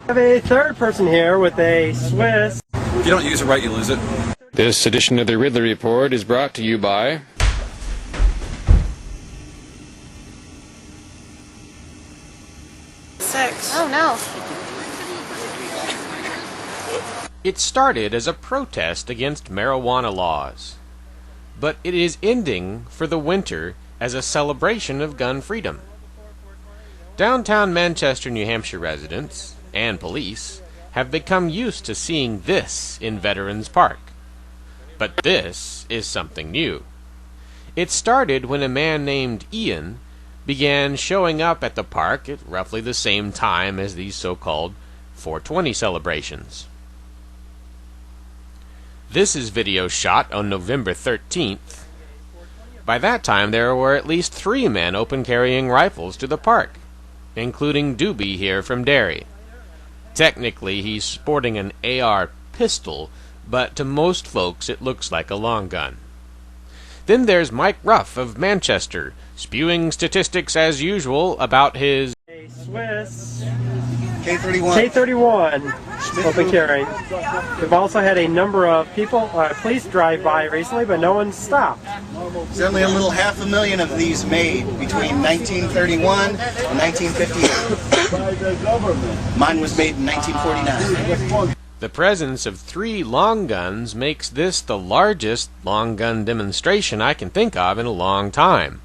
I have a third person here with a Swiss. If you don't use it right, you lose it. This edition of the Ridley Report is brought to you by... Sex. Oh no. It started as a protest against marijuana laws, but it is ending for the winter as a celebration of gun freedom. Downtown Manchester, New Hampshire residents and police have become used to seeing this in Veterans Park. But this is something new. It started when a man named Ian began showing up at the park at roughly the same time as these so-called 420 celebrations. This is video shot on November 13th. By that time, there were at least 3 men open-carrying rifles to the park, including Doobie here from Derry. Technically, he's sporting an AR pistol, but to most folks it looks like a long gun. Then there's Mike Ruff of Manchester, spewing statistics as usual about his Swiss K31. K31 open carrying. We've also had a number of people, police drive by recently, but no one stopped. There's only a little 500,000 of these made between 1931 and 1958. Mine was made in 1949. The presence of 3 long guns makes this the largest long gun demonstration I can think of in a long time.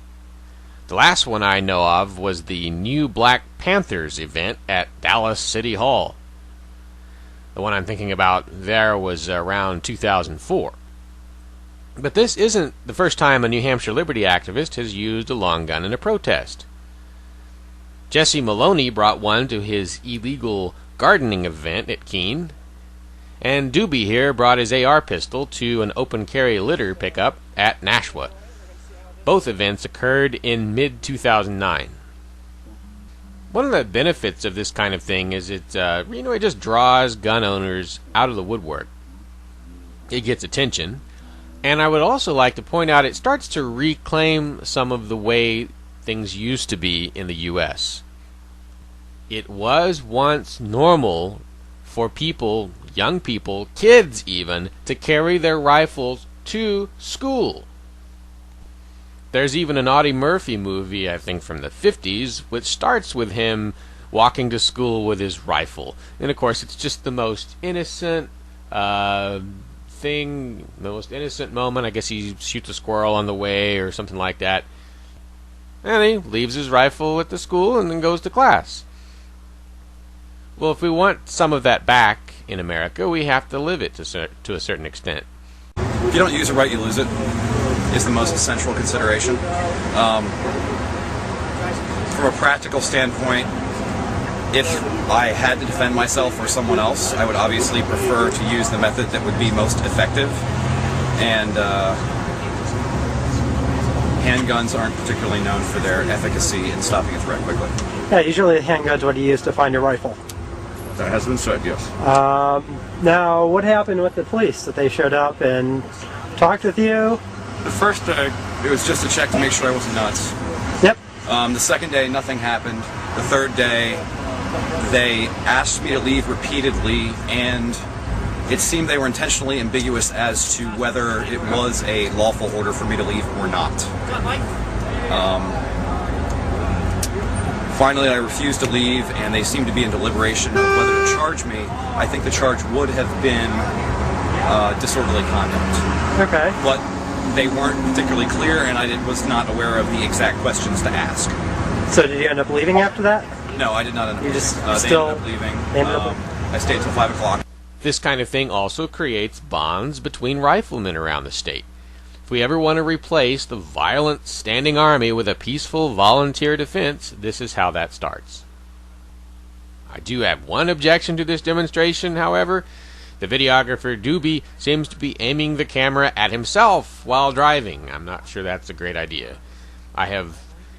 The last one I know of was the New Black Panthers event at Dallas City Hall. The one I'm thinking about there was around 2004. But this isn't the first time a New Hampshire liberty activist has used a long gun in a protest. Jesse Maloney brought one to his illegal gardening event at Keene, and Doobie here brought his AR pistol to an open carry litter pickup at Nashua. Both events occurred in mid-2009. One of the benefits of this kind of thing is it just draws gun owners out of the woodwork. It gets attention, and I would also like to point out it starts to reclaim some of the way things used to be in the U.S. It was once normal for people, young people, kids even, to carry their rifles to school. There's even an Audie Murphy movie, I think from the 50s, which starts with him walking to school with his rifle. And of course, it's just the most innocent thing, the most innocent moment. I guess he shoots a squirrel on the way or something like that. And he leaves his rifle at the school and then goes to class. Well, if we want some of that back in America, we have to live it to a certain extent. If you don't use it right, you lose it, is the most central consideration. From a practical standpoint, if I had to defend myself or someone else, I would obviously prefer to use the method that would be most effective. And handguns aren't particularly known for their efficacy in stopping a threat quickly. Yeah, usually the handgun's what you use to find your rifle. That has been said, yes. Now, what happened with the police? That they showed up and talked with you? The first day, it was just a check to make sure I wasn't nuts. Yep. The second day, nothing happened. The third day, they asked me to leave repeatedly, and it seemed they were intentionally ambiguous as to whether it was a lawful order for me to leave or not. Finally, I refused to leave, and they seemed to be in deliberation of whether to charge me. I think the charge would have been disorderly conduct. Okay. But they weren't particularly clear, and I was not aware of the exact questions to ask. So did you end up leaving after that? No, I did not end up leaving. They ended up leaving. I stayed till 5 o'clock. This kind of thing also creates bonds between riflemen around the state. If we ever want to replace the violent standing army with a peaceful volunteer defense, this is how that starts. I do have one objection to this demonstration, however. The videographer Doobie seems to be aiming the camera at himself while driving. I'm not sure that's a great idea. I have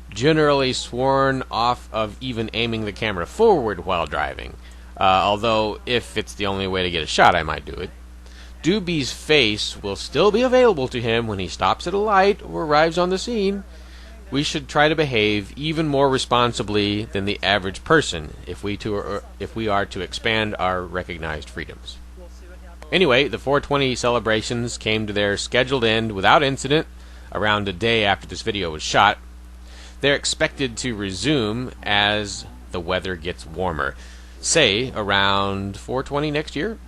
generally sworn off of even aiming the camera forward while driving. Although, if it's the only way to get a shot, I might do it. Doobie's face will still be available to him when he stops at a light or arrives on the scene. we should try to behave even more responsibly than the average person if we are to expand our recognized freedoms. Anyway, the 420 celebrations came to their scheduled end without incident around a day after this video was shot. They're expected to resume as the weather gets warmer, say around 420 next year.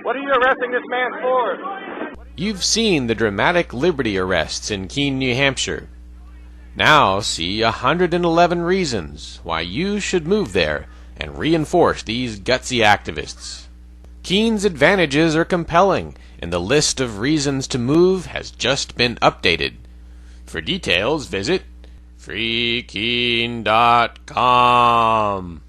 What are you arresting this man for? You've seen the dramatic Liberty arrests in Keene, New Hampshire. Now see 111 reasons why you should move there and reinforce these gutsy activists. Keene's advantages are compelling, and the list of reasons to move has just been updated. For details, visit freekeene.com.